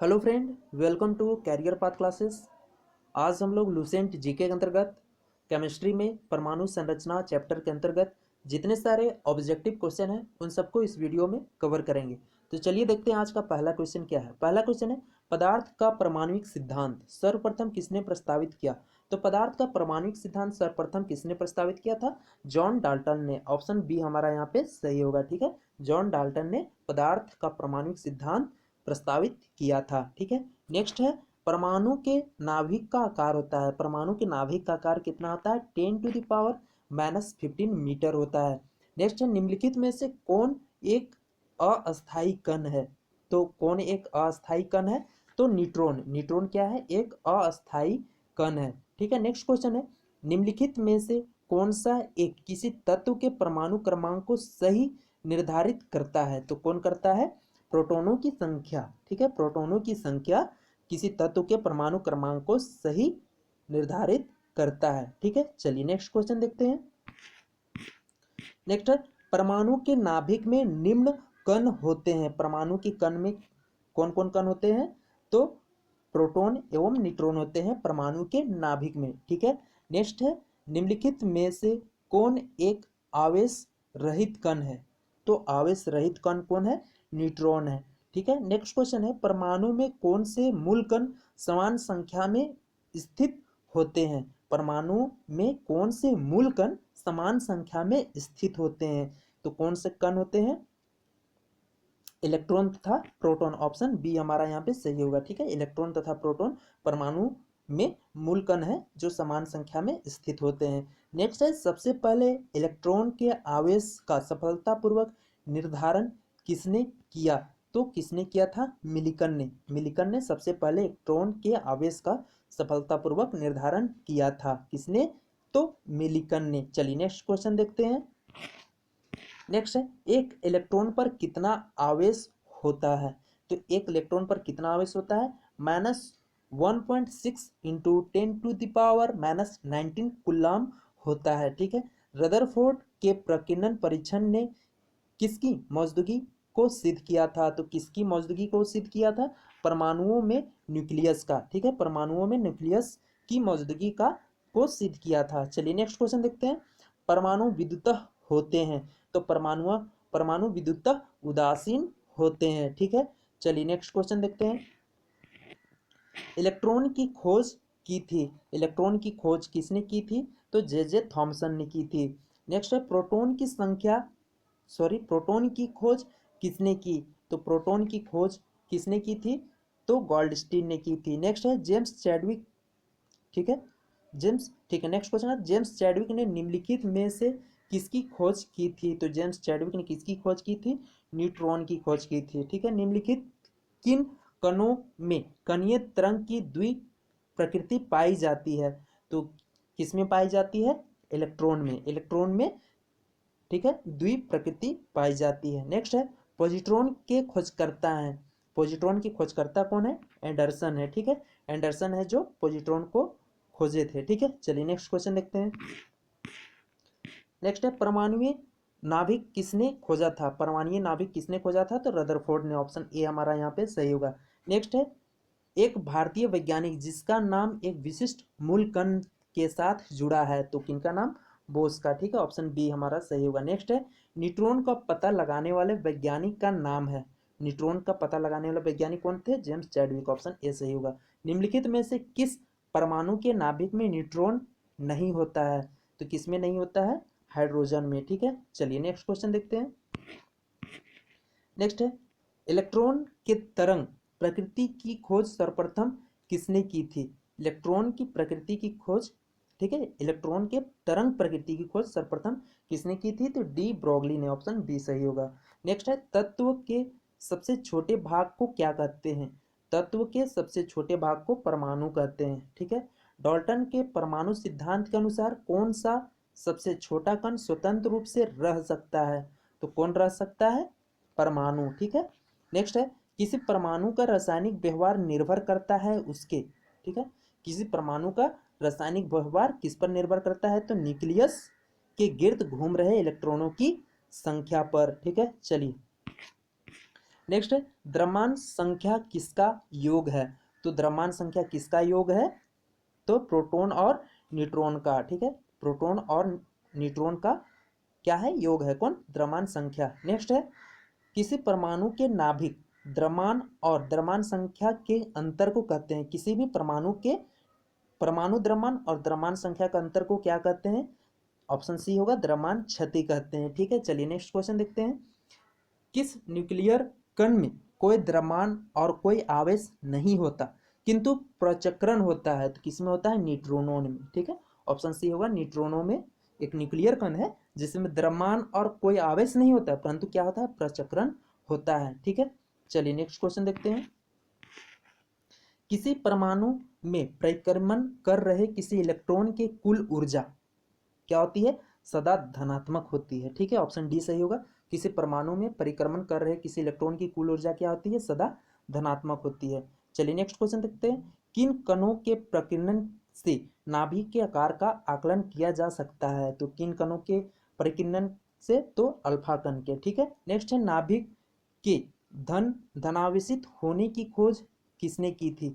Hello friend, welcome to career path classes. आज हम लोग लूसेंट जीके के अंतर्गत केमिस्ट्री में परमाणु संरचना चैप्टर के अंतर्गत जितने सारे ऑब्जेक्टिव क्वेश्चन हैं उन सबको इस वीडियो में कवर करेंगे। तो चलिए देखते हैं आज का पहला क्वेश्चन क्या है। पहला क्वेश्चन है, पदार्थ का परमाणुिक सिद्धांत सर्वप्रथम किसने प्रस्तावित किया। तो पदार्थ का परमाणुिक सिद्धांत सर्वप्रथम किसने प्रस्तावित किया था? जॉन डाल्टन ने। ऑप्शन बी हमारा यहाँ पे सही होगा। ठीक है, जॉन डाल्टन ने पदार्थ का परमाणुिक सिद्धांत प्रस्तावित किया था। ठीक है, नेक्स्ट है, परमाणु के नाभिक का आकार होता है। परमाणु के नाभिक का आकार कितना होता है? 10⁻⁻15 मीटर होता है। नेक्स्ट है, निम्नलिखित में से कौन एक अस्थायी कण है? तो कौन एक अस्थायी कण है? तो न्यूट्रॉन। न्यूट्रॉन क्या है? एक अस्थायी कण है। ठीक है, नेक्स्ट क्वेश्चन है, निम्नलिखित में से कौन सा एक किसी तत्व के परमाणु क्रमांक को सही निर्धारित करता है? तो कौन करता है? प्रोटॉनों की संख्या। ठीक है, प्रोटॉनों की संख्या किसी तत्व के परमाणु क्रमांक को सही निर्धारित करता है। ठीक है, चलिए नेक्स्ट क्वेश्चन देखते हैं। नेक्स्ट है, परमाणु के नाभिक में निम्न कण होते हैं। परमाणु की कण में कौन कौन कण होते हैं? तो प्रोटॉन एवं न्यूट्रॉन होते हैं परमाणु के नाभिक में। ठीक है, नेक्स्ट है, निम्नलिखित में से कौन एक आवेश रहित कण है? तो आवेश रहित कण कौन है? न्यूट्रॉन है। ठीक है, नेक्स्ट क्वेश्चन है, परमाणु में कौन से मूल कण समान संख्या में स्थित होते हैं? परमाणु में कौन से मूल कण समान संख्या में स्थित होते हैं? तो कौन से कण होते हैं? इलेक्ट्रॉन तथा प्रोटॉन। ऑप्शन बी हमारा यहाँ पे सही होगा। ठीक है, इलेक्ट्रॉन तथा प्रोटॉन परमाणु में मूल कण है जो समान संख्या में स्थित होते हैं। नेक्स्ट है, सबसे पहले इलेक्ट्रॉन के आवेश का सफलतापूर्वक निर्धारण किसने किया? तो किसने किया था? मिलिकन ने। मिलिकन ने सबसे पहले इलेक्ट्रॉन के आवेश का सफलतापूर्वक निर्धारण किया था। किसने? तो मिलिकन ने। चलिए नेक्स्ट क्वेश्चन देखते हैं। नेक्स्ट है, एक इलेक्ट्रॉन पर कितना आवेश होता है? तो एक इलेक्ट्रॉन पर कितना आवेश होता है? -1.6 इंटू 10⁻⁻19 कूलाम होता है। ठीक है, रदरफोर्ड के प्रकीर्णन परीक्षण ने किसकी मौजूदगी को सिद्ध किया था? तो किसकी मौजूदगी को सिद्ध किया था? परमाणुओं में न्यूक्लियस का। ठीक है, परमाणुओं में न्यूक्लियस की मौजूदगी का को सिद्ध किया था। चलिए नेक्स्ट क्वेश्चन देखते हैं, परमाणु विद्युतः होते हैं। तो परमाणु विद्युतः उदासीन होते हैं। ठीक है, चलिए नेक्स्ट क्वेश्चन देखते हैं, इलेक्ट्रॉन की खोज की थी। इलेक्ट्रॉन की खोज किसने की थी? तो जे थॉमसन ने की थी। नेक्स्ट है, प्रोटॉन की खोज किसने की? तो प्रोटॉन की खोज किसने की थी? तो गोल्डस्टीन ने की थी। नेक्स्ट है, जेम्स चैडविक। ठीक है, ठीक है, नेक्स्ट क्वेश्चन है, जेम्स चैडविक ने निम्नलिखित में से किसकी खोज की थी? तो जेम्स चैडविक ने किसकी खोज की थी? न्यूट्रॉन की खोज की थी। ठीक है, निम्नलिखित किन कणों में कणीय तरंग की द्वि प्रकृति पाई जाती है? तो किसमें पाई जाती है? इलेक्ट्रॉन में। इलेक्ट्रॉन में, ठीक है, द्वि प्रकृति पाई जाती है। नेक्स्ट है, पॉजिट्रॉन के खोजकर्ता हैं। पॉजिट्रॉन की खोजकर्ता कौन है? एंडरसन है। ठीक है, एंडरसन है जो पॉजिट्रॉन को खोजे थे। ठीक है, चलिए नेक्स्ट क्वेश्चन देखते हैं। नेक्स्ट है, परमाणुीय नाभिक किसने खोजा था? परमाणुीय नाभिक किसने खोजा था? तो रदरफोर्ड ने। ऑप्शन ए हमारा यहाँ पे सही होगा। नेक्स्ट है, एक भारतीय वैज्ञानिक जिसका नाम एक विशिष्ट मूल कण के साथ जुड़ा है। तो किनका नाम? बोस का। ठीक है, ऑप्शन बी हमारा सही होगा। नेक्स्ट है, न्यूट्रॉन का पता लगाने वाले वैज्ञानिक का नाम है। न्यूट्रॉन का पता लगाने वाले वैज्ञानिक कौन थे? James Chadwick. ऑप्शन ए सही होगा। निम्नलिखित में से किस परमाणु के नाभिक में न्यूट्रॉन नहीं होता है? तो किस में नहीं होता है? हाइड्रोजन में। ठीक है, चलिए नेक्स्ट क्वेश्चन देखते हैं। नेक्स्ट है, इलेक्ट्रॉन के तरंग प्रकृति की खोज सर्वप्रथम किसने की थी? इलेक्ट्रॉन की प्रकृति की खोज, ठीक है, इलेक्ट्रॉन के तरंग प्रकृति की खोज सर्वप्रथम किसने की थी? तो डी ब्रोगली ने। ऑप्शन बी सही होगा। नेक्स्ट है, तत्व के सबसे छोटे भाग को क्या कहते हैं? तत्व के सबसे छोटे भाग को परमाणु कहते हैं। ठीक है, डाल्टन के परमाणु सिद्धांत के अनुसार कौन सा सबसे छोटा कण स्वतंत्र रूप से रह सकता है? तो कौन रह सकता है? परमाणु। ठीक है, नेक्स्ट है, किसी परमाणु का रासायनिक व्यवहार निर्भर करता है उसके, ठीक है, किसी परमाणु का रासायनिक व्यवहार किस पर निर्भर करता है? तो न्यूक्लियस के गिर्द घूम रहे इलेक्ट्रॉनों की संख्या पर। ठीक है, चलिए नेक्स्ट है द्रव्यमान संख्या किसका योग है, तो द्रव्यमान संख्या किसका योग है, तो प्रोटॉन और न्यूट्रॉन का, ठीक है, प्रोटॉन और न्यूट्रॉन का क्या है, योग है, कौन, द्रव्यमान संख्या। नेक्स्ट है किसी परमाणु के नाभिक द्रव्यमान और द्रव्यमान संख्या के अंतर को कहते हैं, किसी भी परमाणु के परमाणु द्रव्यमान और द्रव्यमान संख्या का अंतर को क्या कहते हैं, ऑप्शन सी होगा द्रव्यमान क्षति कहते हैं, ठीक है। चलिए नेक्स्ट क्वेश्चन देखते हैं, किस न्यूक्लियर कण में कोई द्रव्यमान और कोई आवेश नहीं होता किंतु प्रचक्रण होता है, तो किसमें होता है, न्यूट्रॉनों में, ठीक है, ऑप्शन सी होगा न्यूट्रॉनों में एक न्यूक्लियर कण है जिसमें द्रव्यमान और कोई आवेश नहीं होता है परंतु क्या होता है, प्रचक्रण होता है, ठीक है। चलिए नेक्स्ट क्वेश्चन देखते हैं, किसी परमाणु में परिक्रमण कर रहे किसी इलेक्ट्रॉन की कुल ऊर्जा क्या होती है, सदा धनात्मक होती है, ठीक है, ऑप्शन डी सही होगा। किसी परमाणु में परिक्रमण कर रहे किसी इलेक्ट्रॉन की कुल ऊर्जा क्या होती है, सदा धनात्मक होती है। चलिए नेक्स्ट क्वेश्चन देखते हैं, किन कणों के प्रकीर्णन से नाभिक के आकार का आकलन किया जा सकता है, तो किन कणों के परिकीर्णन से, तो अल्फा कण के, ठीक है। नेक्स्ट है नाभिक के धनावेशित होने की खोज किसने की थी,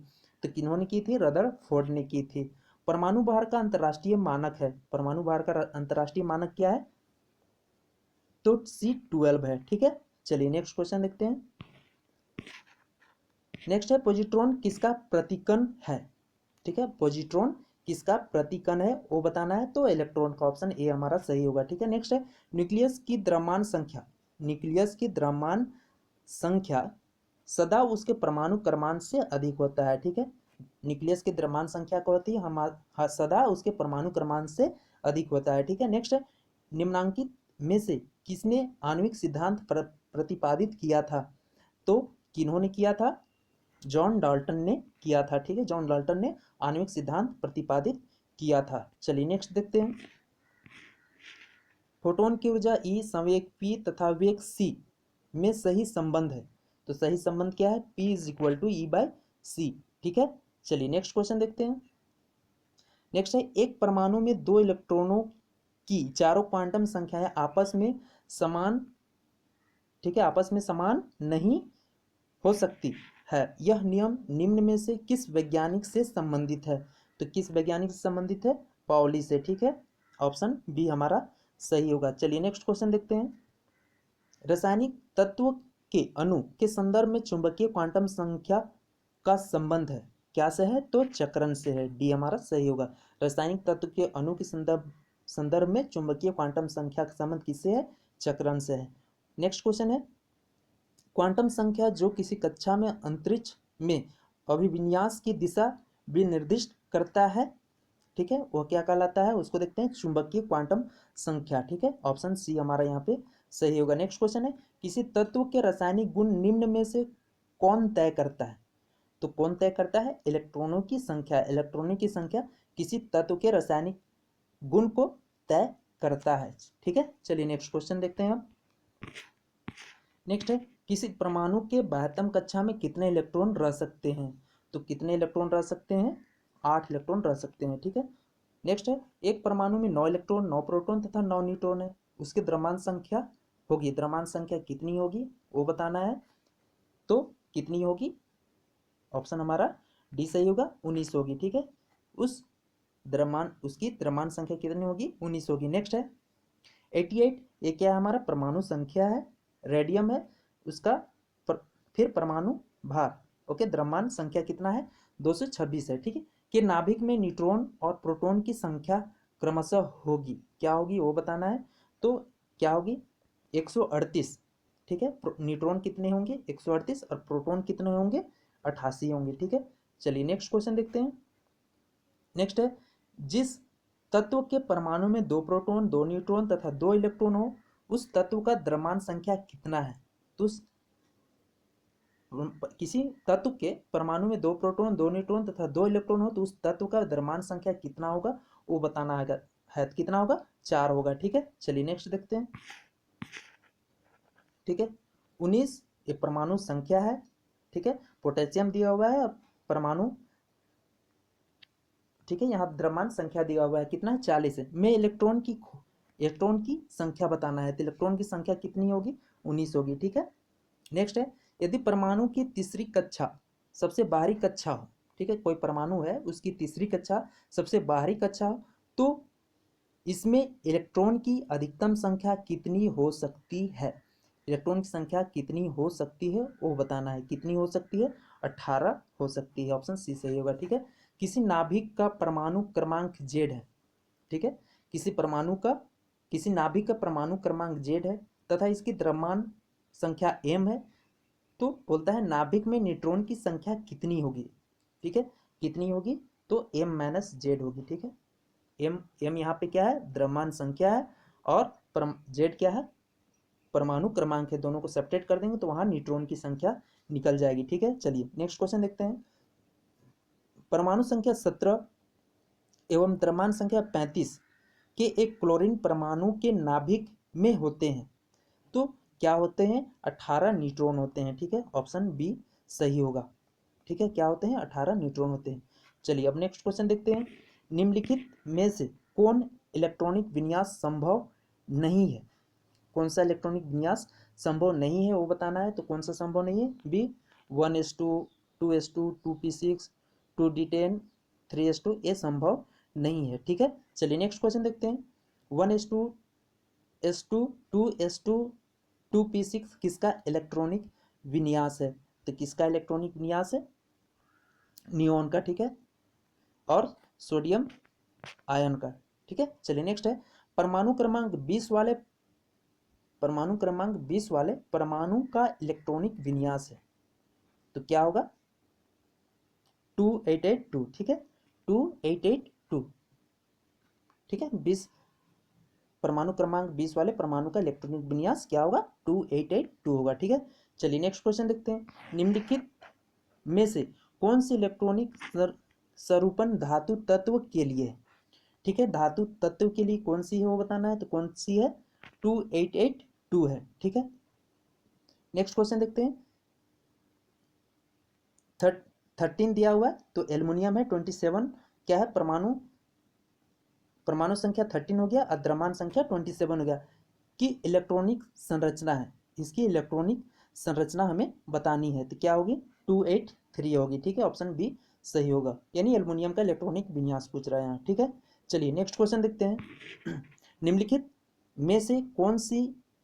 तो किन्होंने की थी, रदरफोर्ड ने की थी। परमाणु भार का अंतरराष्ट्रीय मानक है, परमाणु भार का अंतरराष्ट्रीय मानक क्या है, तो C12 है, ठीक है। चलिए नेक्स्ट क्वेश्चन देखते हैं, नेक्स्ट है पॉजिट्रॉन किसका प्रतिकण है, ठीक है, पॉजिट्रॉन किसका प्रतिकण है वो बताना है, तो इलेक्ट्रॉन का, ऑप्शन ए हमारा सही होगा, ठीक है। नेक्स्ट है न्यूक्लियस की द्रव्यमान संख्या, न्यूक्लियस की द्रव्यमान संख्या सदा उसके परमाणु क्रमांक से अधिक होता है, ठीक है, न्यूक्लियस की द्रव्यमान संख्या क्या होती है, हमारा सदा उसके परमाणु क्रमांक से अधिक होता है, ठीक है। नेक्स्ट है निम्नांकित में से किसने आणविक सिद्धांत प्रतिपादित किया था, तो किन्होंने किया था, जॉन डाल्टन ने किया था, ठीक है, जॉन डाल्टन ने आणविक सिद्धांत प्रतिपादित किया था। चलिए नेक्स्ट देखते हैं, फोटोन की ऊर्जा ई संवेग P तथा वेग C में सही संबंध है, तो सही संबंध क्या है, P is equal to E/C, ठीक है। चलिए नेक्स्ट क्वेश्चन देखते हैं, नेक्स्ट है एक परमाणु में दो इलेक्ट्रॉनों की चारों क्वांटम संख्याएं आपस में समान, ठीक है, आपस में समान नहीं हो सकती है, यह नियम निम्न में से किस वैज्ञानिक से संबंधित है, तो किस वैज्ञानिक से संबंधित है, पाउली से, ठीक है, ऑप्शन बी हमारा सही होगा। चलिए नेक्स्ट क्वेश्चन देखते हैं, रासायनिक तत्व के अणु के संदर्भ में चुंबकीय क्वांटम संख्या का संबंध है, क्या से है, तो चक्रण से है, डी हमारा सही होगा। रासायनिक तत्व के अणु के संदर्भ में चुंबकीय क्वांटम संख्या का संबंध किससे है, चक्रण से है। नेक्स्ट क्वेश्चन है क्वांटम संख्या जो किसी कक्षा में अंतरिक्ष में अभिविन्यास की दिशा भी निर्दिष्ट करता है, ठीक है, वह क्या कहलाता है, उसको देखते हैं चुंबकीय क्वांटम संख्या, ठीक है, ऑप्शन सी हमारा यहाँ पे सही होगा। नेक्स्ट क्वेश्चन है किसी तत्व के रासायनिक गुण निम्न में से कौन तय करता है, तो कौन तय करता है, इलेक्ट्रॉनों की संख्या, इलेक्ट्रॉनों की संख्या किसी तत्व के रासायनिक गुण को तय करता है, ठीक है। चलिए नेक्स्ट क्वेश्चन देखते हैं हम, नेक्स्ट है किसी परमाणु के बाह्यतम कक्षा में कितने इलेक्ट्रॉन रह सकते हैं, तो कितने इलेक्ट्रॉन रह सकते हैं, 8 इलेक्ट्रॉन रह सकते हैं, ठीक है। नेक्स्ट है एक परमाणु में 9 इलेक्ट्रॉन 9 प्रोटॉन तथा 9 न्यूट्रॉन है, उसकी द्रव्यमान संख्या होगी, द्रव्यमान संख्या कितनी होगी वो बताना है, तो कितनी होगी, ऑप्शन हमारा डी सही होगा, 19 होगी, ठीक है, उस द्रव्यमान उसकी द्रव्यमान संख्या कितनी होगी, 19 होगी। नेक्स्ट है 88, ये क्या है, हमारा परमाणु संख्या है, रेडियम है उसका फिर परमाणु भार, ओके, द्रव्यमान संख्या कितना है, 226 है, ठीक है। कि नाभिक में न्यूट्रॉन और प्रोटॉन की संख्या क्रमशः होगी, क्या होगी वो बताना है, तो क्या होगी, 138, ठीक है, न्यूट्रॉन कितने होंगे 138 और प्रोटॉन कितने होंगे 88 होंगे, ठीक है। चलिए नेक्स्ट क्वेश्चन देखते हैं, नेक्स्ट है जिस तत्व के परमाणु में 2 प्रोटॉन 2 न्यूट्रॉन तथा 2 इलेक्ट्रॉन हो उस तत्व का द्रव्यमान संख्या कितना है, तो किसी तत्व के परमाणु में 2 प्रोटॉन 2 न्यूट्रॉन तथा 2 इलेक्ट्रॉन हो तो उस तत्व का द्रव्यमान संख्या कितना होगा वो बताना है, कितना होगा, 4 होगा, ठीक है। चलिए नेक्स्ट देखते हैं, ठीक है, 19 ये परमाणु संख्या है, ठीक है, पोटेशियम दिया हुआ है और परमाणु, ठीक है, यहाँ द्रव्यमान संख्या दिया हुआ है कितना है, 40 है, में इलेक्ट्रॉन की संख्या बताना है, तो इलेक्ट्रॉन की संख्या कितनी होगी, 19 होगी, ठीक है। नेक्स्ट है यदि परमाणु की तीसरी कक्षा सबसे बाहरी कक्षा हो, ठीक है, कोई परमाणु है उसकी तीसरी कक्षा सबसे बाहरी कक्षा हो, तो इसमें इलेक्ट्रॉन की अधिकतम संख्या कितनी हो सकती है? इलेक्ट्रॉन की संख्या कितनी हो सकती है वो बताना है। कितनी हो सकती है? 18 हो सकती है। ऑप्शन सी सही होगा। ठीक है, किसी नाभिक का परमाणु क्रमांक जेड है, ठीक है, किसी नाभिक का परमाणु क्रमांक जेड है तथा इसकी द्रव्यमान संख्या एम है, तो बोलता है नाभिक में न्यूट्रॉन की संख्या कितनी होगी? ठीक है, कितनी होगी? तो एम माइनस जेड होगी। ठीक है, एम यहाँ पे क्या है? द्रव्यमान संख्या है, और जेड क्या है? परमाणु क्रमांक है। दोनों को सेपरेट कर देंगे तो वहां न्यूट्रॉन की संख्या निकल जाएगी। ठीक है, चलिए नेक्स्ट क्वेश्चन देखते हैं। परमाणु संख्या 17 एवं द्रव्यमान संख्या 35 के एक क्लोरीन परमाणु के नाभिक में होते हैं, तो क्या होते हैं? 18 न्यूट्रॉन होते हैं। ठीक है, ऑप्शन बी सही होगा। ठीक है, क्या होते हैं? 18 न्यूट्रॉन होते हैं। चलिए अब नेक्स्ट क्वेश्चन देखते हैं। निम्नलिखित में से कौन इलेक्ट्रॉनिक विन्यास संभव नहीं है? कौन सा इलेक्ट्रॉनिक विन्यास संभव नहीं है वो बताना है। तो कौन सा संभव नहीं है? B 1s2 2s2 2p6 2d10 3s2 ये संभव नहीं है। ठीक है, चलिए नेक्स्ट क्वेश्चन देखते हैं। 1s2 s2 2s2 2p6 किसका इलेक्ट्रॉनिक विन्यास है? तो किसका इलेक्ट्रॉनिक विन्यास है? नियोन का। ठीक है, और सोडियम आयन का। ठीक है, चलिए नेक्स्ट है। परमाणु क्रमांक 20 वाले परमाणु का इलेक्ट्रॉनिक विन्यास है, तो क्या होगा? 2882। ठीक है, 2882। ठीक है, 20 परमाणु क्रमांक 20 वाले परमाणु का इलेक्ट्रॉनिक विन्यास क्या होगा? 2882 होगा। ठीक है, चलिए नेक्स्ट क्वेश्चन देखते हैं। निम्नलिखित में से कौन सी इलेक्ट्रॉनिक स्वरूपन धातु तत्व के लिए है? ठीक है, धातु तत्व के लिए कौन सी है वो बताना है। तो कौन सी है? 2882 है। ठीक है, नेक्स्ट क्वेश्चन देखते हैं। 13 दिया हुआ है तो एल्युमिनियम है। 27 क्या है? परमाणु संख्या 13 हो गया और द्रव्यमान संख्या 27 हो गया। कि इलेक्ट्रॉनिक संरचना है, इसकी इलेक्ट्रॉनिक संरचना हमें बतानी है, तो क्या होगी? 283 होगी। ठीक है, ऑप्शन बी सही होगा, यानी एल्युमिनियम का इलेक्ट्रॉनिक विन्यास पूछ रहा है यहाँ। ठीक है, चलिए नेक्स्ट क्वेश्चन देखते हैं। निम्नलिखित में से कौन सी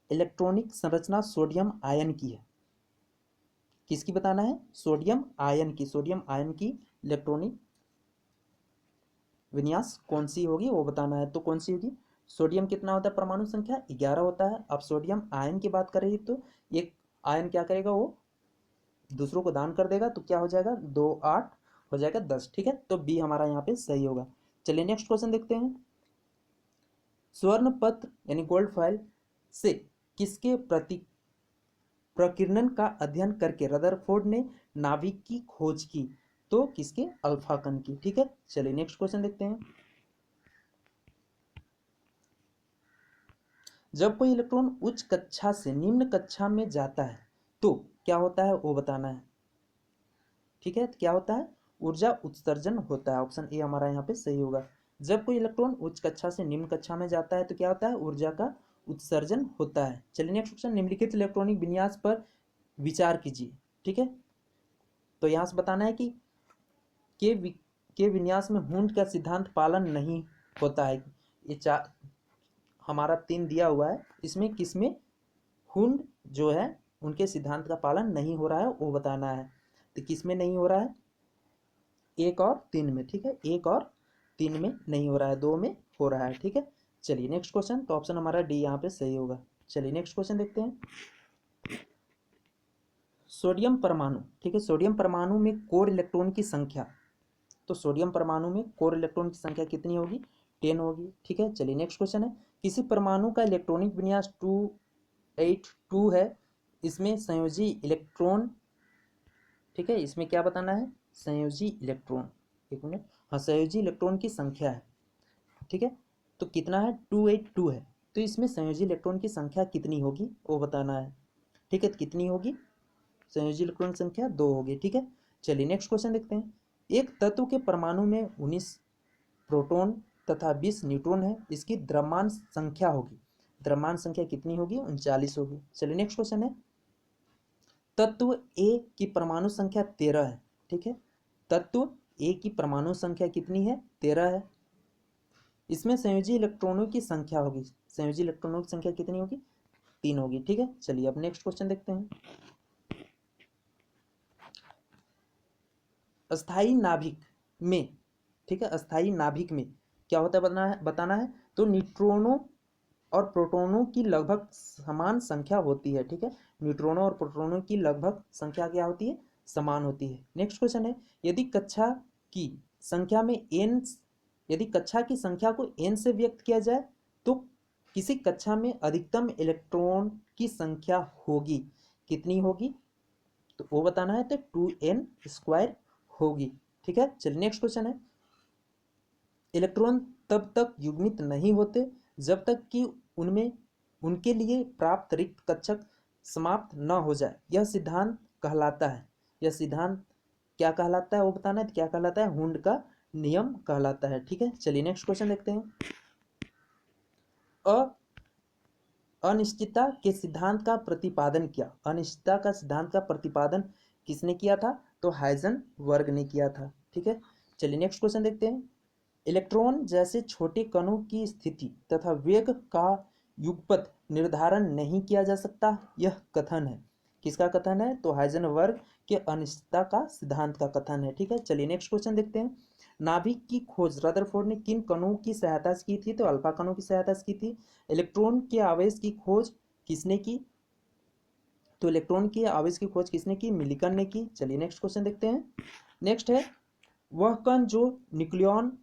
इलेक्ट्रॉनिक संरचना सोडियम आयन की है? किसकी बताना है? सोडियम आयन की। सोडियम आयन की इलेक्ट्रॉनिक विन्यास कौन सी होगी वो बताना है। तो कौन सी होगी? सोडियम कितना होता है? परमाणु संख्या 11 होता है। अब सोडियम आयन की बात करें तो एक आयन क्या करेगा? वो दूसरों को दान कर देगा, तो क्या हो जाएगा? 2 8 हो जाएगा 10। ठीक है, तो बी हमारा यहाँ पे सही होगा। चलिए नेक्स्ट क्वेश्चन देखते हैं। स्वर्ण पत्र यानी गोल्ड फॉइल से किसके प्रकीर्णन का अध्ययन करके रदरफोर्ड ने नाभिक की खोज की? तो किसके? अल्फा कण की। ठीक है, चलिए नेक्स्ट क्वेश्चन देखते हैं। जब कोई इलेक्ट्रॉन उच्च कक्षा से निम्न कक्षा में जाता है तो क्या होता है वो बताना है। ठीक है, तो क्या होता है? ऊर्जा उत्सर्जन होता है। ऑप्शन ए हमारा यहाँ पे सही होगा। जब कोई इलेक्ट्रॉन उच्च कक्षा से निम्न कक्षा में जाता है तो क्या होता है? ऊर्जा का उत्सर्जन होता है। चलिए नेक्स्ट क्वेश्चन। निम्नलिखित इलेक्ट्रॉनिक विन्यास पर विचार कीजिए। ठीक है, तो यहाँ से बताना है कि के वि, के विन्यास में हुंड का सिद्धांत पालन नहीं होता है। ये चार हमारा 3 दिया हुआ है, इसमें किसमें हुंड जो है उनके सिद्धांत का पालन नहीं हो रहा है वो बताना है। तो किसमें नहीं हो रहा है? 1 और 3 में। ठीक है, 1 और 3 में नहीं हो रहा है, 2 में हो रहा है। ठीक है, चलिए नेक्स्ट क्वेश्चन। तो ऑप्शन हमारा डी यहाँ पे सही होगा। चलिए नेक्स्ट क्वेश्चन देखते हैं। सोडियम परमाणु। ठीक है, सोडियम परमाणु में कोर इलेक्ट्रॉन की संख्या, तो सोडियम परमाणु में कोर इलेक्ट्रॉन की संख्या कितनी होगी? 10 होगी। ठीक है, चलिए नेक्स्ट क्वेश्चन है। किसी परमाणु का इलेक्ट्रॉनिक विन्यास 282 है, इसमें संयोजी इलेक्ट्रॉन, ठीक है, इसमें क्या बताना है? संयोजी इलेक्ट्रॉन, एक मिनट, हाँ, संयोजी इलेक्ट्रॉन की संख्या है। ठीक है, तो कितना है? 282 है, तो इसमें संयोजी इलेक्ट्रॉन की संख्या कितनी होगी वो बताना है। ठीक है, तो कितनी होगी? संयोजी इलेक्ट्रॉन संख्या 2 होगी। ठीक है, चलिए नेक्स्ट क्वेश्चन देखते हैं। एक तत्व के परमाणु में 19 प्रोटॉन तथा 20 न्यूट्रॉन है, इसकी द्रव्यमान संख्या होगी। द्रव्यमान संख्या कितनी होगी? 39 होगी। चलिए नेक्स्ट क्वेश्चन है। तत्व ए की परमाणु संख्या 13 है, ठीक है। तत्व ए की परमाणु संख्या कितनी है? 13 है। इसमें संयोजी इलेक्ट्रॉनों की संख्या होगी, संयोजी इलेक्ट्रॉनों की संख्या कितनी होगी? 3 होगी, ठीक है। चलिए अब नेक्स्ट क्वेश्चन देखते हैं। अस्थाई नाभिक में, ठीक है, अस्थाई नाभिक में क्या होता है बताना है। तो न्यूट्रॉनों और प्रोटॉनों की लगभग समान संख्या होती है, ठीक है। न्यूट्रॉनों और प्रोटॉनों की लगभग संख्या क्या होती है? समान होती है। नेक्स्ट क्वेश्चन है, यदि कक्षा की संख्या में n, यदि कक्षा की संख्या को n से व्यक्त किया जाए तो किसी कक्षा में अधिकतम इलेक्ट्रॉन की संख्या होगी, कितनी होगी? तो वो बताना है, तो 2n² होगी, ठीक है। चलिए नेक्स्ट क्वेश्चन है, इलेक्ट्रॉन तब तक युग्मित नहीं होते जब तक कि उनमें उनके लिए प्राप्त रिक्त कक्षक समाप्त न हो जाए, यह सिद्धांत कहलाता है। यह सिद्धांत क्या कहलाता है वो बताना है। क्या कहलाता है? हुंड का नियम कहलाता है, ठीक है। चलिए नेक्स्ट क्वेश्चन देखते हैं। अनिश्चितता के सिद्धांत का प्रतिपादन किया, अनिश्चितता का सिद्धांत का प्रतिपादन किसने किया था? तो हाइजेनबर्ग ने किया था, ठीक है। चलिए नेक्स्ट क्वेश्चन देखते हैं। इलेक्ट्रॉन जैसे छोटे कणों की स्थिति तथा वेग का युगपत निर्धारण नहीं किया जा सकता, यह कथन है। किसका कथन है? तो हाइजेनबर्ग के अनिश्चितता का सिद्धांत का कथन है, ठीक है। चलिए नेक्स्ट क्वेश्चन देखते हैं। नाभिक की खोज रदरफोर्ड ने किन कणों की सहायता से की थी? तो अल्फा कणों की सहायता से की थी। इलेक्ट्रॉन के आवेश की खोज किसने की? तो इलेक्ट्रॉन के आवेश की खोज किसने की? मिलिकन ने की। चलिए नेक्स्ट क्वेश्चन देखते हैं। नेक्स्ट है, वह कण जो न्यूक्लियॉन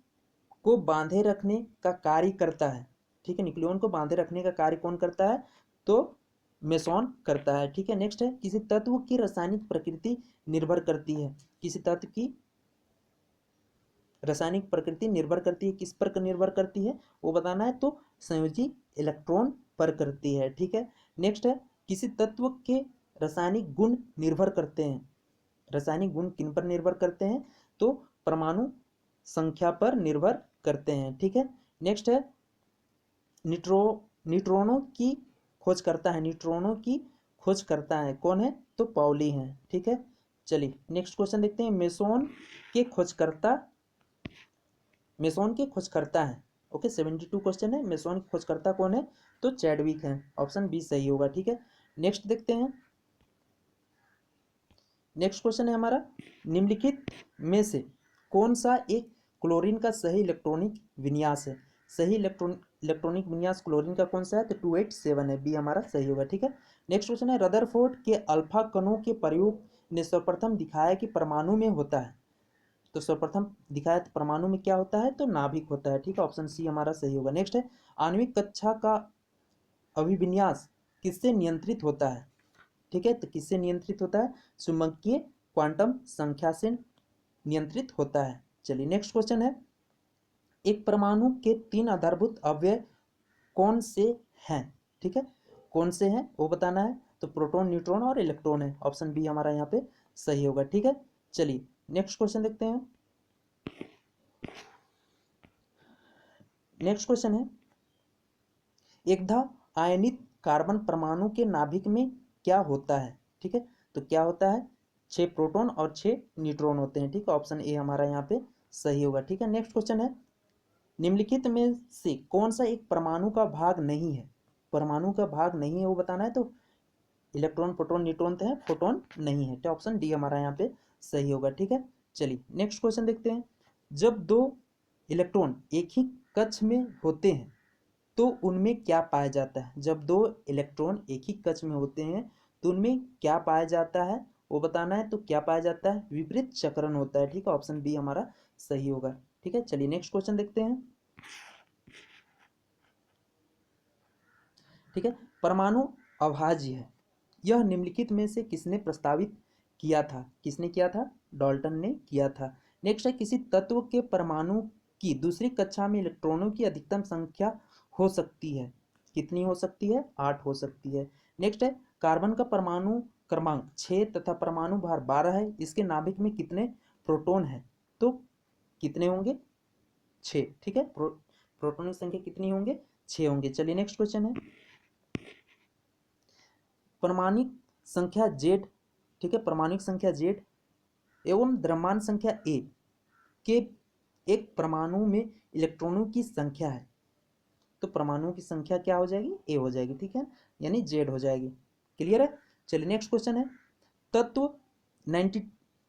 को बांधे रखने का कार्य करता है, ठीक है। न्यूक्लियॉन को बांधे रखने का कार्य कौन करता है? तो मेसॉन करता है, ठीक है। नेक्स्ट है, किसी तत्व की रासायनिक प्रकृति निर्भर करती है, किसी तत्व की रासायनिक प्रकृति निर्भर करती है, किस पर निर्भर करती है वो बताना है। तो संयोजी इलेक्ट्रॉन पर करती है, ठीक है। नेक्स्ट है, किसी तत्व के रासायनिक गुण निर्भर करते हैं, रासायनिक गुण किन पर निर्भर करते हैं? तो परमाणु संख्या पर निर्भर करते हैं, ठीक है। नेक्स्ट है, न्यूट्रॉनों की खोज करता है, न्यूट्रॉनों की खोज करता है कौन है? तो पाउली है, ठीक है। चलिए नेक्स्ट क्वेश्चन देखते हैं। मेसॉन के खोजकर्ता, मेसॉन के खोजकर्ता है, ओके। 72 क्वेश्चन है। मेसॉन के खोजकर्ता कौन है? तो चैडविक है, ऑप्शन बी सही होगा, ठीक है। नेक्स्ट देखते हैं। नेक्स्ट क्वेश्चन है हमारा, निम्नलिखित में से कौन सा एक क्लोरीन का सही इलेक्ट्रॉनिक विन्यास है? सही इलेक्ट्रॉनिक विन्यास क्लोरीन का कौन सा है? तो 287 है, बी हमारा सही होगा, ठीक है। नेक्स्ट क्वेश्चन है, रदरफोर्ड के अल्फा कणों के प्रयोग ने सर्वप्रथम दिखाया कि परमाणु में होता है। तो सर्वप्रथम दिखाया तो परमाणु में क्या होता है? तो नाभिक होता है, ठीक है। ऑप्शन सी हमारा सही होगा। नेक्स्ट है, आणविक कक्षा का अभिविन्यास किससे नियंत्रित होता है? ठीक है, तो किससे नियंत्रित होता है? चुंबकीय क्वांटम संख्या से नियंत्रित होता है। चलिए नेक्स्ट क्वेश्चन है, एक परमाणु के 3 आधारभूत अवयव कौन से हैं? ठीक है, कौन से हैं वो बताना है। तो प्रोटॉन, न्यूट्रॉन और इलेक्ट्रॉन है, ऑप्शन बी हमारा यहाँ पे सही होगा, ठीक है। चलिए नेक्स्ट क्वेश्चन देखते हैं। नेक्स्ट क्वेश्चन है, एकधा आयनित कार्बन परमाणु के नाभिक में क्या होता है? ठीक है, तो क्या होता है? 6 प्रोटॉन और 6 न्यूट्रॉन होते हैं, ठीक है। ऑप्शन ए हमारा यहाँ पे सही होगा, ठीक है। नेक्स्ट क्वेश्चन है, निम्नलिखित में से कौन सा एक परमाणु का भाग नहीं है? परमाणु का भाग नहीं है वो बताना है। तो इलेक्ट्रॉन, प्रोटॉन, न्यूट्रॉन तो है, प्रोटॉन नहीं है, तो ऑप्शन डी हमारा यहाँ पे सही होगा, ठीक है। चलिए नेक्स्ट क्वेश्चन देखते हैं। जब 2 इलेक्ट्रॉन एक ही कक्ष में होते हैं तो उनमें क्या पाया जाता है? जब 2 इलेक्ट्रॉन एक ही कक्ष में होते हैं तो उनमें क्या पाया जाता है वो बताना है। तो क्या पाया जाता है? विपरीत चक्रण होता है, ठीक है। ऑप्शन बी हमारा सही होगा, ठीक है। चलिए नेक्स्ट क्वेश्चन देखते हैं। ठीक है, परमाणु अभाज्य है, यह निम्नलिखित में से किसने प्रस्तावित किया था? किसने किया था? डाल्टन ने किया था। नेक्स्ट है, किसी तत्व के परमाणु की दूसरी कक्षा में इलेक्ट्रॉनों की अधिकतम संख्या हो सकती है, कितनी हो सकती है? 8 हो सकती है। नेक्स्ट है, कार्बन का परमाणु क्रमांक 6 तथा परमाणु भार 12 है, इसके नाभिक में कितने प्रोटॉन है? तो कितने होंगे? 6, ठीक है। प्रोटॉन की संख्या कितनी होंगे? 6 होंगे। चलिए नेक्स्ट क्वेश्चन है, परमाणु संख्या Z ठीक है, परमाणुक संख्या Z एवं द्रव्यमान संख्या A के एक परमाणु में इलेक्ट्रॉनों की संख्या है, तो परमाणुओं की संख्या क्या हो जाएगी, A हो जाएगी, ठीक है, यानी Z हो जाएगी। क्लियर है। चलिए नेक्स्ट क्वेश्चन है, तत्व 90,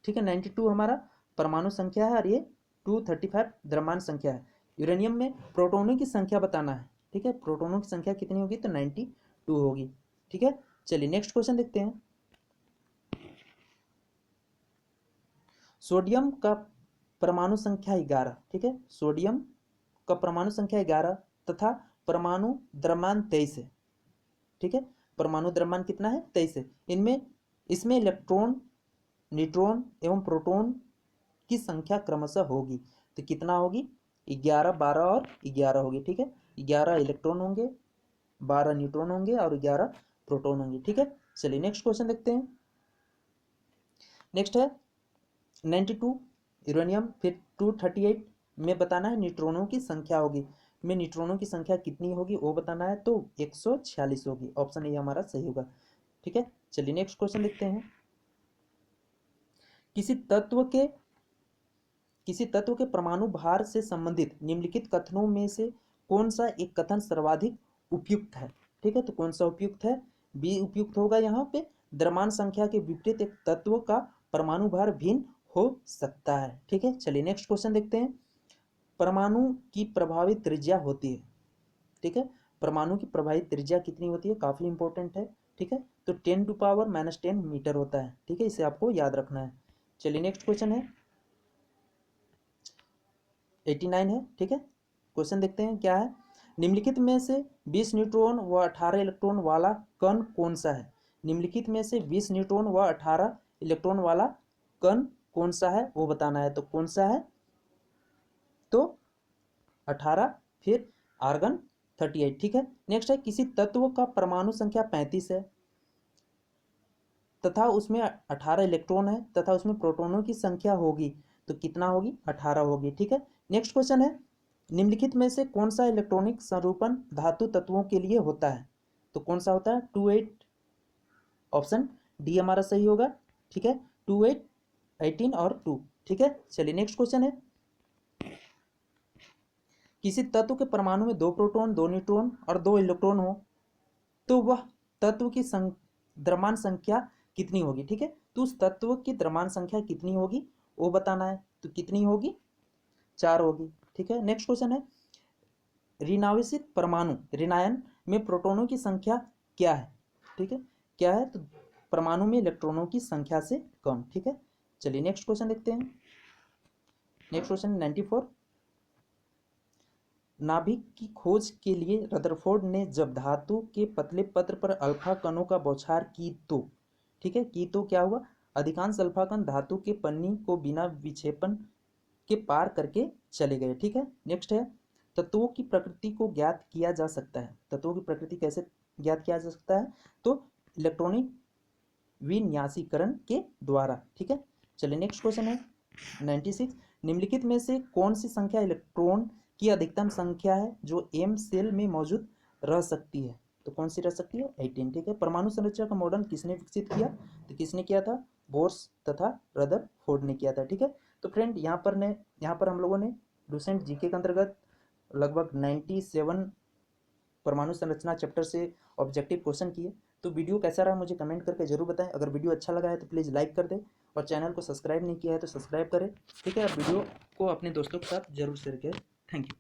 ठीक है, 92 हमारा परमाणु संख्या है और ये 235 द्रव्यमान संख्या है। यूरेनियम में प्रोटॉनों की संख्या बताना है, ठीक है, प्रोटॉनों की संख्या कितनी होगी, तो 92 होगी, ठीक है। चलिए नेक्स्ट क्वेश्चन देखते हैं। सोडियम का परमाणु संख्या 11, ठीक है, सोडियम का परमाणु संख्या 11 तथा परमाणु द्रव्यमान 23 है, ठीक है, परमाणु द्रव्यमान कितना है, 23 है। इसमें इलेक्ट्रॉन, न्यूट्रॉन एवं प्रोटॉन की संख्या क्रमशः होगी, तो कितना होगी, 11, 12 और 11 होगी, ठीक है, 11 इलेक्ट्रॉन होंगे, 12 न्यूट्रॉन होंगे और 11 प्रोटॉन होंगे, ठीक है। चलिए नेक्स्ट क्वेश्चन देखते हैं। नेक्स्ट है 92 यूरेनियम, फिर 238 में बताना है न्यूट्रॉनों की संख्या होगी, में न्यूट्रॉनों की संख्या कितनी होगी वो बताना है, तो 146 होगी, ऑप्शन ए हमारा सही होगा, ठीक है। चलिए नेक्स्ट क्वेश्चन देखते हैं। किसी तत्व के परमाणु भार से संबंधित निम्नलिखित कथनों में से कौन सा एक कथन सर्वाधिक उपयुक्त है, ठीक है, तो कौन सा उपयुक्त है, बी उपयुक्त होगा। यहाँ पे द्रव्यमान संख्या के विपरीत एक तत्व का परमाणु भार भिन्न हो सकता है, ठीक है। चलिए नेक्स्ट क्वेश्चन देखते हैं। परमाणु की प्रभावी त्रिज्या होती है, ठीक है, परमाणु की प्रभावी त्रिज्या कितनी होती है, काफी इंपॉर्टेंट है, ठीक है, तो 10⁻⁻10 मीटर होता है, ठीक है, इसे आपको याद रखना है। चलिए नेक्स्ट क्वेश्चन है 89 है, ठीक है, क्वेश्चन देखते हैं क्या है। निम्नलिखित में से 20 न्यूट्रॉन व 18 इलेक्ट्रॉन वाला कण कौन सा है, निम्नलिखित में से 20 न्यूट्रॉन व 18 इलेक्ट्रॉन वाला कण कौन सा है वो बताना है, तो कौन सा है, तो 18, फिर आर्गन 38, ठीक है। नेक्स्ट है, किसी तत्व का परमाणु संख्या 35 है तथा उसमें 18 इलेक्ट्रॉन है तथा उसमें प्रोटॉनों की संख्या होगी, तो कितना होगी, 18 होगी, ठीक है। नेक्स्ट क्वेश्चन है, निम्नलिखित में से कौन सा इलेक्ट्रॉनिक संरूपण धातु तत्वों के लिए होता है, तो कौन सा होता है, 28, ऑप्शन डी हमारा सही होगा, ठीक है, 28, 18 और 2, ठीक है। चलिए नेक्स्ट क्वेश्चन है, किसी तत्व के परमाणु में 2 प्रोटॉन, 2 न्यूट्रॉन और 2 इलेक्ट्रॉन हो, तो वह तत्व की द्रव्यमान संख्या कितनी होगी, ठीक है, तो उस तत्व की द्रव्यमान संख्या कितनी होगी वो बताना है, तो कितनी होगी, 4 होगी, ठीक है। नेक्स्ट क्वेश्चन है, ऋणावेशित परमाणु ऋणायन में प्रोटॉनों की संख्या क्या है, ठीक है, क्या है, तो परमाणु में इलेक्ट्रॉनों की संख्या से कम, ठीक है। चलिए नेक्स्ट क्वेश्चन देखते हैं। नेक्स्ट क्वेश्चन 94, नाभिक की खोज के लिए रदरफोर्ड ने जब धातु के पतले पत्र पर अल्फा कणों का बौछार की तो, ठीक है, की तो क्या हुआ, अधिकांश अल्फा कण धातु के पन्नी को बिना विक्षेपण के पार करके चले गए, ठीक है। नेक्स्ट है, तत्वों की प्रकृति को ज्ञात किया जा सकता है, तत्वों की प्रकृति कैसे ज्ञात किया जा सकता है, तो इलेक्ट्रॉनिक विन्यासीकरण के द्वारा, ठीक है। चलिए नेक्स्ट क्वेश्चन है 96, निम्नलिखित में से कौन सी संख्या इलेक्ट्रॉन की अधिकतम संख्या है जो एम सेल में मौजूद रह सकती है, तो कौन सी रह सकती है, 18, ठीक है। परमाणु संरचना का मॉडल किसने विकसित किया, तो किसने किया था, बोर्स तथा रदरफोर्ड ने किया था, ठीक है। तो फ्रेंड यहाँ पर हम लोगों ने डोसेंट जीके के अंतर्गत लगभग 97 परमाणु संरचना चैप्टर से ऑब्जेक्टिव क्वेश्चन किए। तो वीडियो कैसा रहा मुझे कमेंट करके जरूर बताएं। अगर वीडियो अच्छा लगा है तो प्लीज़ लाइक कर दें और चैनल को सब्सक्राइब नहीं किया है तो सब्सक्राइब करें, ठीक है। और वीडियो को अपने दोस्तों के साथ जरूर शेयर करें। Thank you.